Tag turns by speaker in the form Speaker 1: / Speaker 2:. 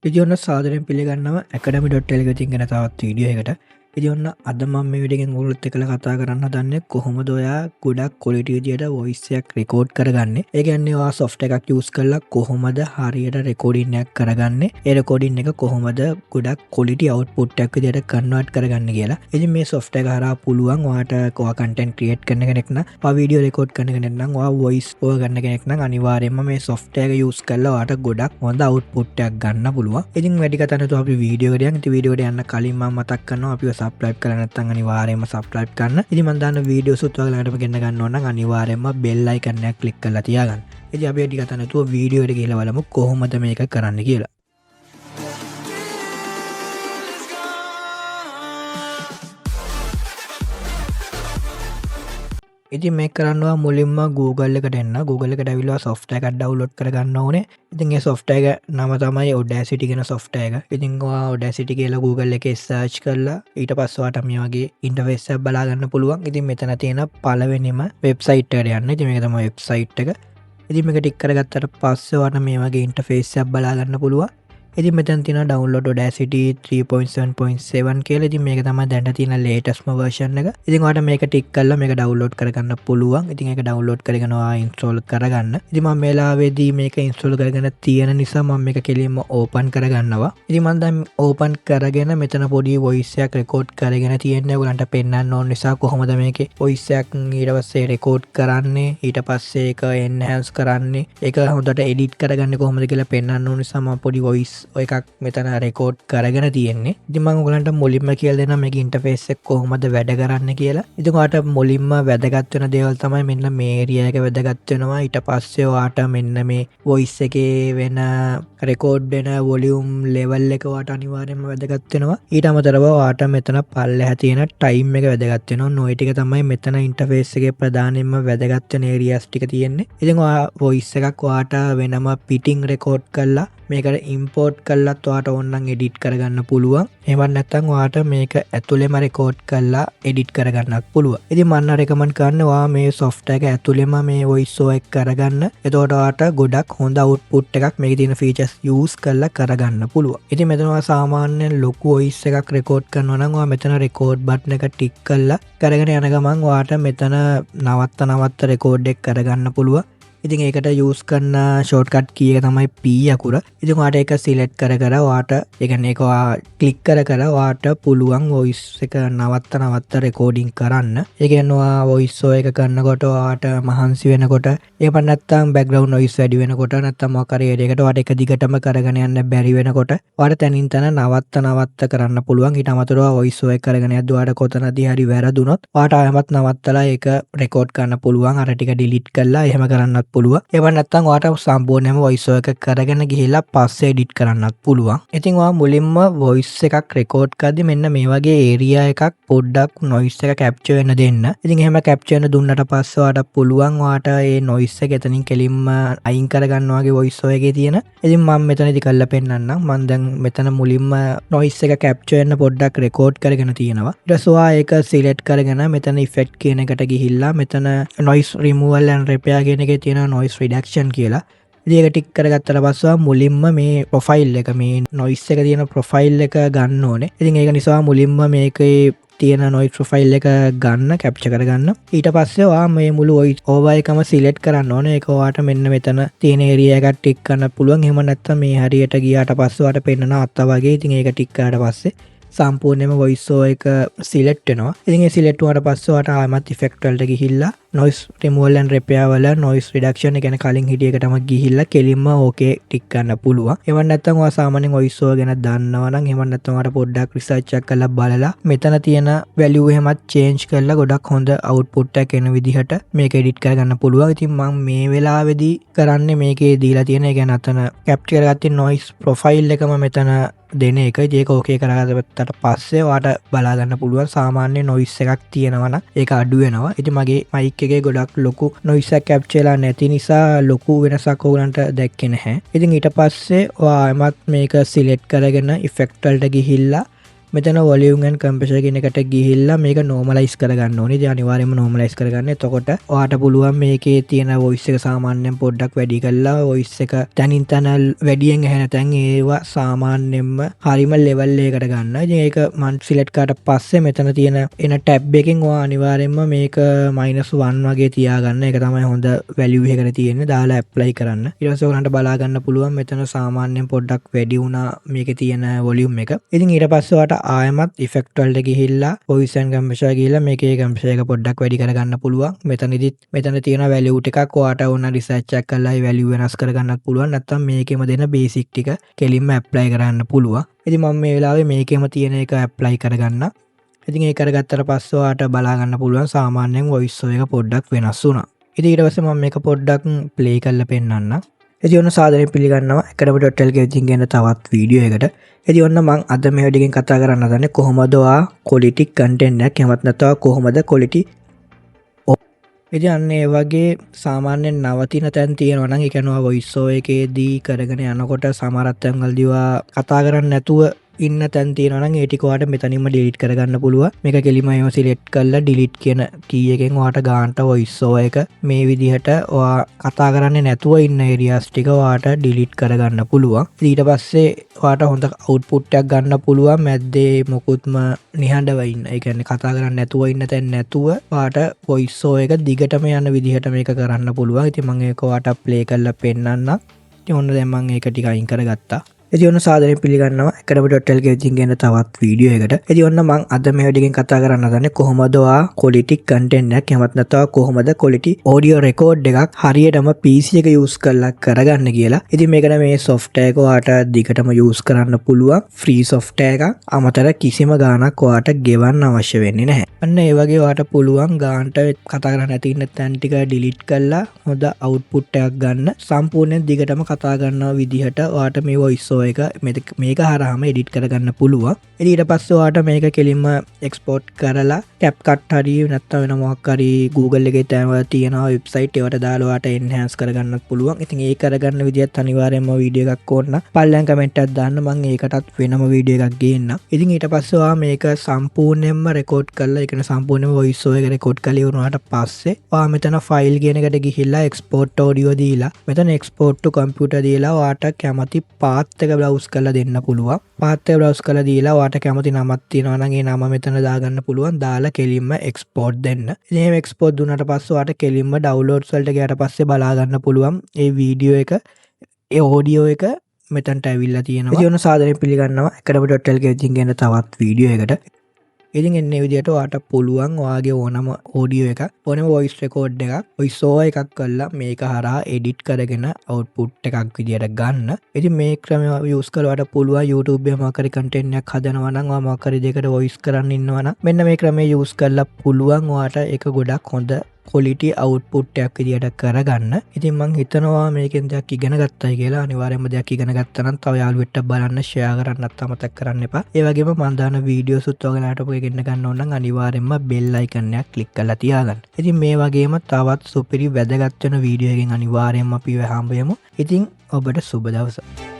Speaker 1: ඉතිඔන්න සාදරෙන් පිළිගන්නව ඇකඩමි.ටෙල් ගතින් ගැන තවත් වීඩියෝ එකට ඉතිඔන්න අද මම මේ විඩිගෙන් ගුලුත් එකල කතා කරන්න දන්න කොහොම දොයා ගොඩක් කොලිටියදියට වොයිස්සයක් රෙකෝඩ් කරගන්න ඒගැන්නවා සොෆ්ට එකක් යස් කරලා කොහොමද හරියට රෙකෝඩින්නයක් කරගන්න ඒරකෝඩින් එක කොහොමද ගොඩක් කොලිටි අවට්පුට්ටක් දියට කන්වට් කරගන්න කියලා එති මේ සොෆ්ට හර පුළුවන් වාට කෝ කටන් ක්‍රියට් කරන කෙනෙක්න පවිඩියෝ රෙකෝඩ් කන කෙනෙක්නම් වොයිස් ඕ ගන්න කෙනෙක්න අනිවාරයම මේ සොෆ්ටයක යස් කරලා වාට ගොඩක් හොඳ අවට්පුට්ටක් ගන්න පුළුව ඉතින් වැඩිකතනතු අපි වීඩියෝඩියන් විඩියෝඩ යන්න කලින්ම මතක් කන්න අපි සප්ලයි් කරනත්තන් අනිවාරයම සප්ලයි් කරන්න ඉති මන්දන්න වීඩියෝ සුත්වලට ගෙන්න්න ගන්න ඕන්න අනිවාරයම බෙල්ලයි කන්නයක් කලික් කල තියාගන්න එති අප ඩිකතනතුව වීඩියෝට කියලා බලමු කොහොමද මේක කරන්න කියලා ඉති මේ කරන්නවා මුලින්ම Google එකට එන්න Google එකට ඇවිල්ලා සොෆ්ට් එකක් ඩවුන්ලෝඩ් කරගන්න ඕනේ. ඉතින් ඒ සොෆ්ට් එක නම තමයි Audacity කියන සොෆ්ට් එක. ඉතින් ඔයා Audacity කියලා Google එකේ සර්ච් කරලා ඊට පස්සේ ඔයාට මේ වගේ ඉන්ටර්ෆේස් එකක් බලා ගන්න පුළුවන්. ඉතින් මෙතන තියෙන පළවෙනිම වෙබ්සයිට් එකට යන්න. ඉතින් මේක තමයි වෙබ්සයිට් එක. ඉතින් මේක ටික් කරගත්තට පස්සේ ඔයාට මේ වගේ ඉන්ටර්ෆේස් එකක් බලා ගන්න පුළුවන්. ඉතින් මෙතන තියෙන download Audacity 3.7.7 කියලා. ඉතින් මේක තමයි දැන් තියෙන latest version එක. ඉතින් ඔයාලට මේක ටික් කරලා මේක download කරගන්න පුළුවන්. ඉතින් ඒක download කරගෙන ඔයා install කරගන්න. ඉතින් මම මේ වෙලාවේදී මේක install කරගෙන තියෙන නිසා මම මේක කෙලින්ම open කරගන්නවා. ඉතින් මම දැන් open කරගෙන මෙතන පොඩි voice එකක් record කරගෙන තියෙනවා. ඔයගලන්ට පෙන්වන්න ඕන නිසා කොහොමද මේකේ voice එකක් ඊට පස්සේ record කරන්නේ, ඊට පස්සේ ඒක enhance කරන්නේ, ඒක හොඳට edit කරගන්නේ කොහොමද කියලා පෙන්වන්න ඕන නිසා මම පොඩි voice එකක් මෙතන රෙකෝඩ් කරගෙන තියෙන්නේ. ඉතින් මම ඔයගලන්ට මුලින්ම කියලා දෙනවා මේක ඉන්ටර්ෆේස් එක කොහොමද වැඩ කරන්නේ කියලා. ඉතින් ඔයාලට මුලින්ම වැදගත් වෙන දේවල් තමයි මෙන්න මේ ඒරියා එක වැදගත් වෙනවා. ඊට පස්සේ ඔයාලට මෙන්න මේ වොයිස් එකේ වෙන රෙකෝඩ් වෙන වොලියුම් ලෙවල් එක ඔයාලට අනිවාර්යයෙන්ම වැදගත් වෙනවා. ඊට අමතරව ඔයාලට මෙතන පල්ලෙහා තියෙන ටයිම් එක වැදගත් වෙනවා. නොයි ටික තමයි මෙතන ඉන්ටර්ෆේස් එකේ ප්‍රධානයෙන්ම වැදගත් වෙන ඒරියාස් ටික තියෙන්නේ. ඉතින් ඔයා වොයිස් එකක් ඔයාලට වෙනම පිටින් රෙකෝඩ් කරලා මේකට ඉම්පෝර්ට් කල්ලත් වාට ඔන්නන් එඩිට් කරගන්න පුළුවන්. එමත් නැත්තන් වාට මේක ඇතුළෙම රෙකෝඩ් කල්ලා එඩිට් කරගන්නක් පුළුව. ඉති මන්න රෙකමන් කරන්නවා මේ සොෆ්ට එක ඇතුළෙම මේ වොයිස්සෝ එක් කරගන්න. එතෝටවාට ගොඩක් හොඳ අවුට්පුට් එකක් මේ තින ෆීචස් යස් කරලා කරගන්න පුළුව. ඉති මෙතනවා සාමාන්‍යයෙන් ලොකු ඔයිස් එකක් රෙකෝඩ් කරනවනවා මෙතන රෙකෝඩ් බට්න එක ටික් කල්ලා කරගෙන යනගමන් වාට මෙතන නවත්ත රෙකෝඩ් එක් කරගන්න පුළුව. ඉතින් ඒකට යස් කරන්න ෂෝට්කට් කිය තමයි පී අකුර. ඉතින් වාට එක සිලෙට් කර වාට එකන එක කලික් කර වාට පුළුවන් වොයිස් එක නවත්ත රෙකෝඩිං කරන්න. ඒගන්නවා වොයිස්සෝ එක කරන්නකොට වාට මහන්සි වෙනකොට ඒ පන්නත්තම් බැග්‍රවුන් නොයිස් වැඩි වෙනකොට නැත්තම් මොකරේකට වාට එක දිගටම කරගෙන යන්න බැරි වෙනකොට වාට තැනින් තැන නවත්ත කරන්න පුළුවන්. ඊට අමතරව වොයිස්සෝ එක කරගෙන යද්දී කොතනදී හරි වැරදුනොත් වාට ආයමත් නවත්තලා ඒක රෙකෝඩ් කරන්න පුළුවන්. අර ටික ඩිලීට් කරලා එහෙම කරන්නත් පුළුව. එවන් නැත්තම් වාට සම්පූර්ණයෙන්ම වොයිස් එක කරගෙන ගිහිල්ලා පස්සේ එඩිට් කරන්නත් පුළුවන්. ඉතින් ඔයා මුලින්ම වොයිස් එකක් රෙකෝඩ් කරද්දි මෙන්න මේ වගේ ඒරියා එකක් පොඩ්ඩක් නොයිස් එක කැප්චර් වෙන්න දෙන්න. ඉතින් එහෙම කැප්චර් වෙන දුන්නට පස්සේ වාට පුළුවන් වාට ඒ නොයිස් එක එතනින් කෙලින්ම අයින් කරගන්න වගේ වොයිස් එකේ තියෙන. ඉතින් මම මෙතනදි කරලා පෙන්නන්නම්. මම දැන් මෙතන මුලින්ම නොයිස් එක කැප්චර් වෙන්න පොඩ්ඩක් රෙකෝඩ් කරගෙන තියෙනවා. ඊට පස්සේ ඔයා ඒක සිලෙක්ට් කරගෙන මෙතන ඉෆෙක්ට් කියන එකට ගිහිල්ලා මෙතන නොයිස් රිමූවල් ඇන්ඩ් රිපෙයාර් කියන එකේ තියෙන නොයිස් රිඩක්ෂන් කියලා ඒක ටික් කරගත්තට පස්සේ මුලින්ම මේ ප්‍රොෆයිල් එක මේ නොයිස් එක තියෙන ප්‍රොෆයිල් එක ගන්න ඕනේ. ඉතින් ඒක නිසා මුලින්ම මේකේ තියෙන නොයිස් ප්‍රොෆයිල් එක ගන්න කැප්චර් කරගන්න. ඊට පස්සේ ඔයා මේ මුළු ඕවර් එකම සිලෙක්ට් කරන්න ඕනේ. ඒක ඔයාට මෙන්න මෙතන තියෙන ඒරියා එක ටික් කරන්න පුළුවන්. එහෙම නැත්නම් මේ හරියට ගියාට පස්සේ ඔයාට පෙන්නන අත්ත වගේ. ඉතින් ඒක ටික් කරාට පස්සේ සම්පූර්ණයෙන්ම වොයිස්සෝ එක සිලෙක්ට් වෙනවා. ඉතින් ඒ සිලෙක්ට් වුණාට පස්සේ ඔයාට ආයමත් ඉෆෙක්ට් වලට ගිහිල්ලා noise removal and repair වල noise reduction එක ගැන කලින් හිටිය එකටම ගිහිල්ලා කෙලින්ම ඕකේ ටික් කරන්න පුළුවන්. එවන් නැත්නම් ඔයා සාමාන්‍යයෙන් වොයිස්සෝ ගැන දන්නවා නම් එවන් නැත්නම් ඔයාට පොඩ්ඩක් රිසර්ච් එකක් කරලා බලලා මෙතන තියෙන value එහෙමත් change කරලා ගොඩක් හොඳ output එකක් එන විදිහට මේක edit කරගන්න පුළුවන්. ඉතින් මම මේ වෙලාවේදී කරන්නේ මේකේ දීලා තියෙන ඒ කියන්නේ අතන capture කරගත්තේ noise profile එකම මෙතන දෙන එක. ඒක ඕකේ කරගත්තට පස්සේ ඔයාට බලා ගන්න පුළුවන් සාමාන්‍ය noise එකක් තියෙනවා නම් ඒක අඩු වෙනවා. ඉතින් මගේ mic එකේ ගොඩක් ලොකු noise එකක් capture වෙලා නැති නිසා ලොකු වෙනසක් ඕගලන්ට දැක්කේ නැහැ. ඉතින් ඊට පස්සේ ඔයා එමත් මේක select කරගෙන effect වලට ගිහිල්ලා මෙතන වොලියුම් ඇන්ඩ් කම්ප්‍රෙෂර් කියන එකට ගිහිල්ලා මේක නෝමලයිස් කරගන්න ඕනේ. ඉතින් අනිවාර්යයෙන්ම නෝමලයිස් කරගන්න. එතකොට ඔයාට පුළුවන් මේකේ තියෙන වොයිස් එක සාමාන්‍යයෙන් පොඩ්ඩක් වැඩි කරලා වොයිස් එක තනින් තන වැඩියෙන් ඇහෙන තැන් ඒවා සාමාන්‍යයෙන්ම හරිම ලෙවල් එකකට ගන්න. ඉතින් ඒක මම සිලෙක්ට් කරාට පස්සේ මෙතන තියෙන එන ටැබ් එකෙන් ඔයා අනිවාර්යයෙන්ම මේක -1 වගේ තියාගන්න. ඒක තමයි හොඳ වැලියු එකකට තියෙන්නේ. දාලා ඇප්ලයි කරන්න. ඊට පස්සේ ඔයාලන්ට බලා ගන්න පුළුවන් මෙතන සාමාන්‍යයෙන් පොඩ්ඩක් වැඩි වුණා මේකේ තියෙන වොලියුම් එක. ඉතින් ඊට පස්සේ ඔයාට ආයමත් ඉෆෙක්ට් වලට ගිහිල්ලා වොයිස් ඇන්ඩ් කම්ප්‍රෙෂර් ගිහිල්ලා මේකේ කම්ප්‍රෙෂර් එක පොඩ්ඩක් වැඩි කරගන්න පුළුවන්. මෙතන තියෙන වැලියු ටිකක් ඔයාට ඕන රිසර්ච් එකක් කරලා ඒ වැලියු වෙනස් කරගන්නත් පුළුවන්. නැත්නම් මේකෙම දෙන බේසික් ටික කෙලින්ම ඇප්ලයි කරන්න පුළුවන්. ඉතින් මම මේ වෙලාවේ මේකෙම තියෙන එක ඇප්ලයි කරගන්න. ඉතින් ඒක කරගත්තට පස්සේ ඔයාට බලා ගන්න පුළුවන් සාමාන්‍යයෙන් වොයිස් එක පොඩ්ඩක් වෙනස් වුණා. ඉතින් ඊට පස්සේ මම මේක පොඩ්ඩක් ප්ලේ කරලා පෙන්නන්නම්. ඉතින් ඔන්න සාදරයෙන් පිළිගන්නවා academy.lk ඉතින් කියන තවත් වීඩියෝ එකකට. ඉතින් ඔන්න මම අද මේ වීඩියෝ එකෙන් කතා කරන්න හදන්නේ කොහොමද ඔයා quality content එකක් එහෙමත් නැත්නම් කොහොමද quality ඉතින් අන්න ඒ වගේ සාමාන්‍යයෙන් නවතින තැන් තියෙනවා නම් ඒ කියන්නේ වොයිස් ඕවර් එකේදී කරගෙන යනකොට සමහරක් තැන්වලදී ඔයා කතා කරන්නේ නැතුව ඉන්න තැන් තියෙනවා නම් ඒ ටික ඔයාලට මෙතනින්ම ඩිලීට් කරගන්න පුළුවන්. මේක කෙලින්ම එහෙම සිලෙක්ට් කරලා ඩිලීට් කියන කී එකෙන් ඔයාට ගානට වොයිස් ඕවර් එක මේ විදිහට ඔයා කතා කරන්නේ නැතුව ඉන්න ඒරියාස් ටික ඔයාට ඩිලීට් කරගන්න පුළුවන්. ඊට පස්සේ ඔයාට හොඳ අවුට්පුට් එකක් ගන්න පුළුවන් මැද්දේ මොකුත්ම නිහඬව ඉන්න. ඒ කියන්නේ කතා කරන්නේ නැතුව ඉන්න තැන් නැතුව ඔයාට වොයිස් ඕවර් එක දිගටම යන විදිහට මේක කරන්න පුළුවන්. ඉතින් මම ඒක ඔයාට ප්ලේ කරලා පෙන්නන්නම්. ඉතින් ඔන්න දැන් මම ඒක ටික අයින් කරගත්තා. ඉතින් ඔන්න සාදරයෙන් පිළිගන්නවා academy.lk ඉතින් කියන තවත් වීඩියෝ එකකට. ඉතින් ඔන්න මම අද මේ වීඩියෝ එකෙන් කතා කරන්න හදන්නේ කොහොමද ඔයා quality content එකක් එහෙමත් නැත්නම් කොහොමද quality audio record එකක් හරියටම PC එක use කරලා කරගන්න කියලා. ඉතින් මේකට මේ software එක ඔයාට දිගටම use කරන්න පුළුවන් free software එකක්. අමතර කිසිම ගාණක් ඔයාට ගෙවන්න අවශ්‍ය වෙන්නේ නැහැ. අන්න ඒ වගේ ඔයාට පුළුවන් ගානට කතා කරන්න නැති ඉන්න තැන් ටික delete කරලා හොඳ output එකක් ගන්න. සම්පූර්ණයෙන් දිගටම කතා කරන විදිහට ඔයාට මේ voice එක මේක හරහාම එඩිට් කරගන්න පුළුවන්. ඊට පස්සේ ඔයාට මේක කෙලින්ම එක්ස්පෝර්ට් කරලා CapCut හරි නැත්නම් වෙන මොකක් හරි Google එකේ තියෙන වෙබ්සයිට් ඒවට දාලා ඔයාට එන්හාන්ස් කරගන්නත් පුළුවන්. ඉතින් ඒක කරගන්න විදිහත් අනිවාර්යයෙන්ම වීඩියෝ එකක් ඕන නම් පල්ලෙන් කමෙන්ට් එකක් දාන්න මම ඒකටත් වෙනම වීඩියෝ එකක් ගේන්නම්. ඉතින් ඊට පස්සේ ඔයා මේක සම්පූර්ණයෙන්ම රෙකෝඩ් කරලා ඒ කියන්නේ සම්පූර්ණයෙන්ම වොයිස් ඕවර් එක රෙකෝඩ් කරලා ඉවරනාට පස්සේ ඔයා මෙතන ෆයිල් කියන එකට ගිහිල්ලා එක්ස්පෝර්ට් ඔඩියෝ දීලා මෙතන එක්ස්පෝර්ට් ටු කම්පියුටර් දීලා ඔයාට කැමති පාත් එක බ්‍රවුස් කරලා දෙන්න පුළුවන්. පාත් එක බ්‍රවුස් කරලා දීලා ඔයාට කැමති නමක් තියෙනවා නම් ඒ නම මෙතන දාගන්න පුළුවන්. දාලා කෙලින්ම එක්ස්පෝර්ට් දෙන්න. ඉතින් එහෙම එක්ස්පෝර්ට් දුන්නාට පස්සේ ඔයාට කෙලින්ම ඩවුන්ලෝඩ්ස් වලට ගියාට පස්සේ බලා ගන්න පුළුවන් ඒ වීඩියෝ එක ඒ ඔඩියෝ එක මෙතනට ඇවිල්ලා තියෙනවා. ඉතින් ඔන්න සාදරයෙන් පිළිගන්නවා academy.lk ඉතින් කියන තවත් වීඩියෝ එකකට. ඉතින් එන්නේ විදිහට ඔයාට පුළුවන් ඔයාගේ ඕනම ඔඩියෝ එකක් ඕනම වොයිස් රෙකෝඩ් එකක් වොයිස් ඕවර් එකක් කරලා මේක හරහා එඩිට් කරගෙන අවුට්පුට් එකක් විදිහට ගන්න. ඉතින් මේ ක්‍රමය යූස් කරලාට පුළුවන් YouTube එකේ මොකක් හරි කන්ටෙන්ට් එකක් හදනවා නම් ඔයා මොකක් හරි දෙයකට වොයිස් කරන්න ඉන්නවා නම් මෙන්න මේ ක්‍රමය යූස් කරලා පුළුවන් ඔයාට ඒක ගොඩක් හොඳ quality output එකක් විදිහට කරගන්න. ඉතින් මම හිතනවා මේකෙන් දෙයක් ඉගෙන ගත්තයි කියලා. අනිවාර්යයෙන්ම දෙයක් ඉගෙන ගත්තා නම් තව යාළුවෙක්ට බලන්න share කරන්නත් අමතක කරන්න එපා. ඒ වගේම මම දාන වීඩියෝස් උත් ඔයගලට ඔය ඉගෙන ගන්න ඕන නම් අනිවාර්යයෙන්ම bell icon එක click කරලා තියාගන්න. ඉතින් මේ වගේම තවත් සුපිරි වැදගත් වෙන වීඩියෝ එකකින් අනිවාර්යයෙන්ම අපි හම්බ වෙමු. ඉතින් ඔබට සුබ දවසක්.